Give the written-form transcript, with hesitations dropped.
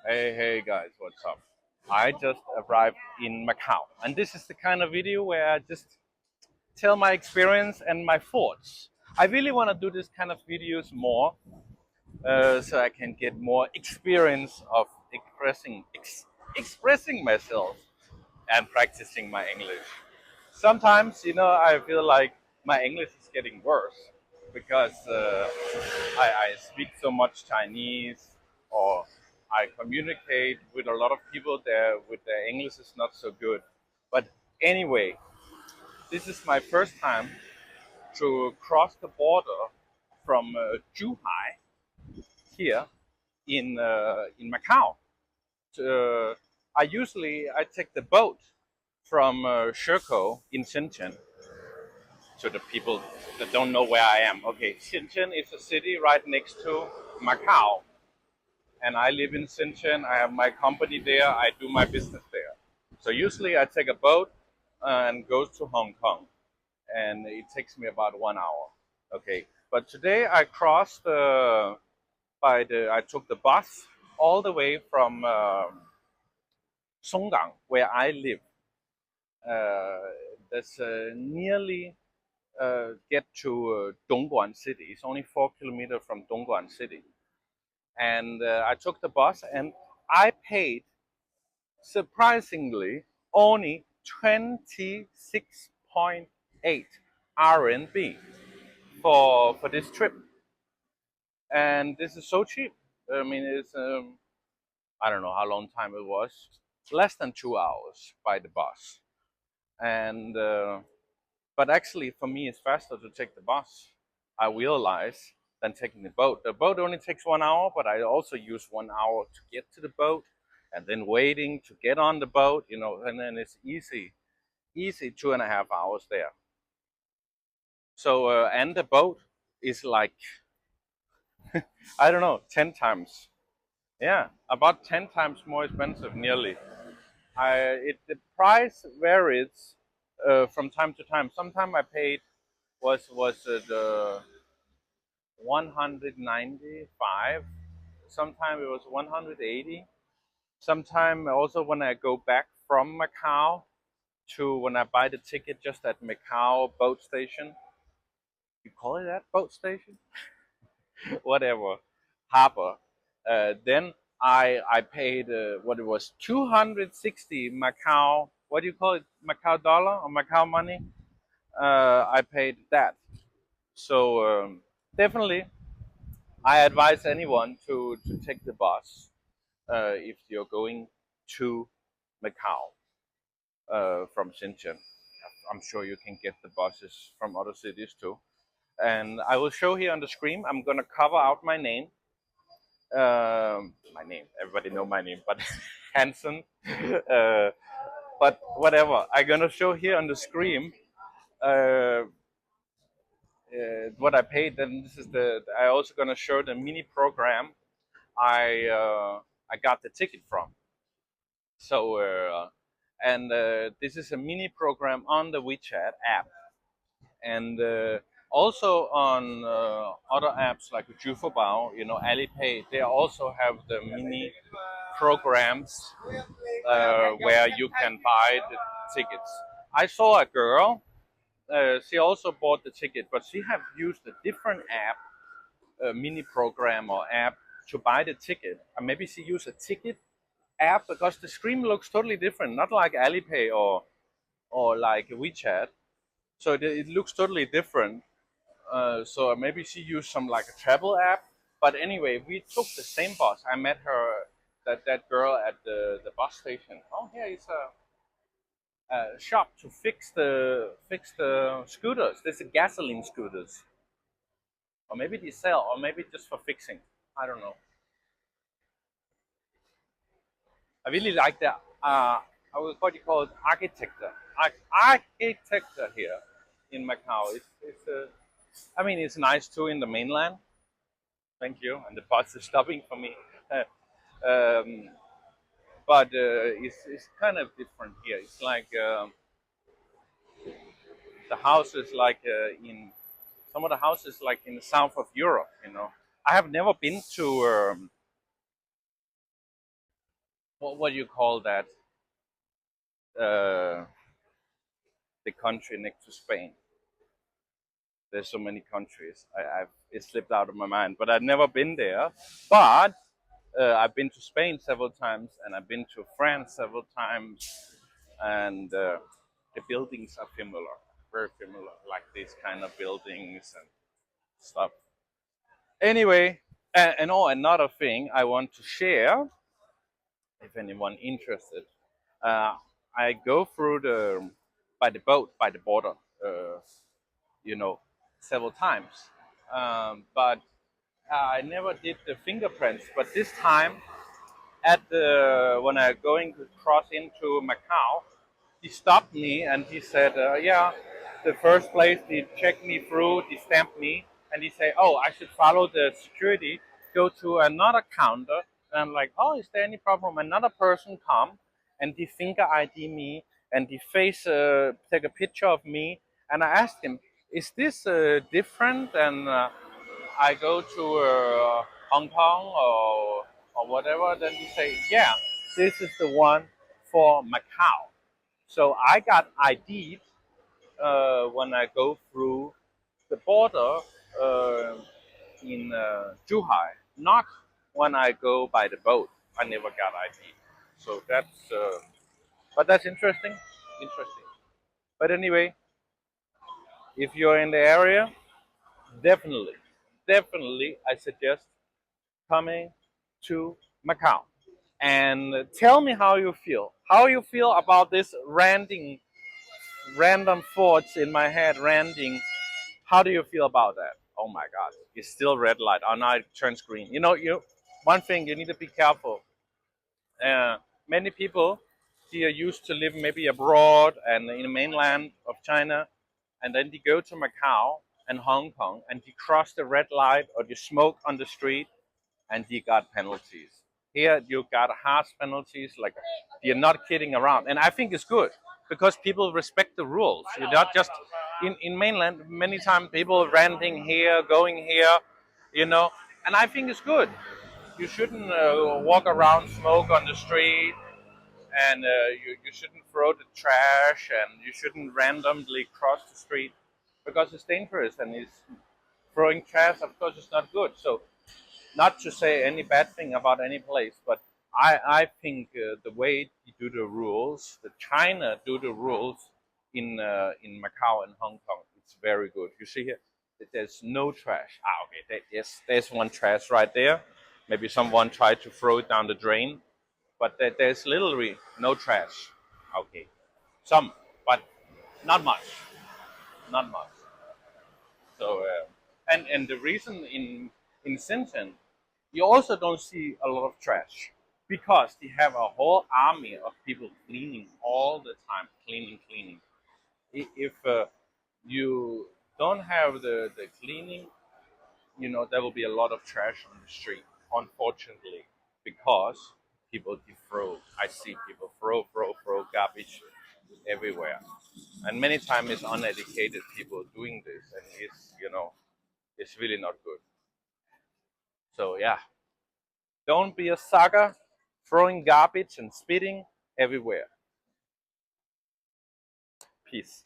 Hey guys, what's up? I just arrived in Macau, and this is the kind of video where I just tell my experience and my thoughts. I really want to do this kind of videos more, so I can get more experience of expressing myself and practicing my English. Sometimes, I feel like my English is getting worse because I speak so much Chinese, or I communicate with a lot of people there with their English is not so good. But anyway, this is my first time to cross the border from Zhuhai here in Macau. Uh, I take the boat from Shekou in Shenzhen. To the people that don't know where I am, okay, Shenzhen is a city right next to Macau, and I live in Shenzhen. I have my company there. I do my business there. So usually I take a boat and goes to Hong Kong, and it takes me about 1 hour. Okay, but today I crossed I took the bus all the way from Songgang, where I live. That's nearly get to Dongguan City. It's only 4 kilometers from Dongguan City. And I took the bus and I paid surprisingly only 26.8 RMB for this trip. And this is so cheap. I mean, it's, I don't know how long time it was, less than 2 hours by the bus. And but actually, for me, it's faster to take the bus. I realize than taking the boat. The boat only takes 1 hour, but I also use 1 hour to get to the boat, and then waiting to get on the boat. And then it's easy 2.5 hours there. So and the boat is like I don't know, 10 times. Yeah, about 10 times more expensive, nearly. The price varies from time to time. Sometimes I paid was the 195. Sometimes it was 180. Sometimes also when I go back from Macau to when I buy the ticket just at Macau boat station. You call it that boat station? Whatever, harbor. Then I paid what it was 260 Macau. What do you call it? Macau dollar or Macau money? I paid that. So definitely I advise anyone to take the bus if you're going to Macau from Shenzhen. I'm sure you can get the buses from other cities too. And I will show here on the screen. I'm gonna cover out my name. My name. Everybody know my name, but Hanson. But whatever. I'm gonna show here on the screen uh, what I paid. Then this is the. I also gonna show the mini program I got the ticket from. So and this is a mini program on the WeChat app, and also on other apps like Jufobao, Alipay. They also have the mini programs where you can buy the tickets. I saw a girl. She also bought the ticket, but she have used a different app, a mini program or app to buy the ticket. And maybe she used a ticket app because the screen looks totally different, not like Alipay or like WeChat. So it looks totally different. So maybe she used some like a travel app. But anyway, we took the same bus. I met her, that girl at the bus station. Oh, here is a shop to fix the scooters. There's a gasoline scooters, or maybe they sell, or maybe just for fixing. I don't know. I really like the what do you call it, architecture. Architecture here in Macau. I mean, it's nice too in the mainland. Thank you. And the bus is stopping for me. Um, but it's kind of different here. It's like the houses like in some of the houses like in the south of Europe. I have never been to what do you call that? Uh, the country next to Spain. There's so many countries. It slipped out of my mind, but I've never been there. But I've been to Spain several times, and I've been to France several times, and the buildings are similar, very similar, like these kind of buildings and stuff. Anyway, and oh, another thing I want to share, if anyone interested, uh, I go through the by the boat by the border, uh, you know, several times, but I never did the fingerprints. But this time, at the when I going to cross into Macau, he stopped me and he said, "Yeah, the first place he checked me through, he stamped me, and he said, oh, I should follow the security, go to another counter." And I'm like, "Oh, is there any problem?" Another person come and he finger ID me and he face take a picture of me, and I asked him, "Is this different?" And I go to Hong Kong or whatever. Then he say, "Yeah, this is the one for Macau." So I got ID'd when I go through the border in Zhuhai, not when I go by the boat. I never got ID. So but that's interesting. Interesting. But anyway, if you're in the area, definitely, definitely, I suggest coming to Macau. And tell me how you feel. How you feel about this random thoughts in my head, ranting. How do you feel about that? Oh my God, it's still red light. Oh, now it turns green. One thing you need to be careful. Many people here used to live maybe abroad and in the mainland of China, and then they go to Macau and Hong Kong, and they cross the red light or they smoke on the street, and you got penalties. Here you got harsh penalties, like you're not kidding around, and I think it's good because people respect the rules. You're not just in mainland. Many times people renting here, going here, you know, and I think it's good. You shouldn't walk around, smoke on the street, and you shouldn't throw the trash, and you shouldn't randomly cross the street because it's dangerous, and it's throwing trash. Of course, it's not good. So not to say any bad thing about any place, but I think the way you do the rules, the China do the rules in Macau and Hong Kong, it's very good. You see here, that there's no trash. Okay, yes, there's one trash right there. Maybe someone tried to throw it down the drain, but there's literally no trash. Okay, some, but not much, not much. So and the reason in Shenzhen you also don't see a lot of trash because they have a whole army of people cleaning all the time, cleaning. If you don't have the cleaning, there will be a lot of trash on the street, unfortunately, because people they throw. I see people throw garbage everywhere, and many times it's uneducated people doing this, and it's really not good. So yeah, don't be a sucker throwing garbage and spitting everywhere. Peace.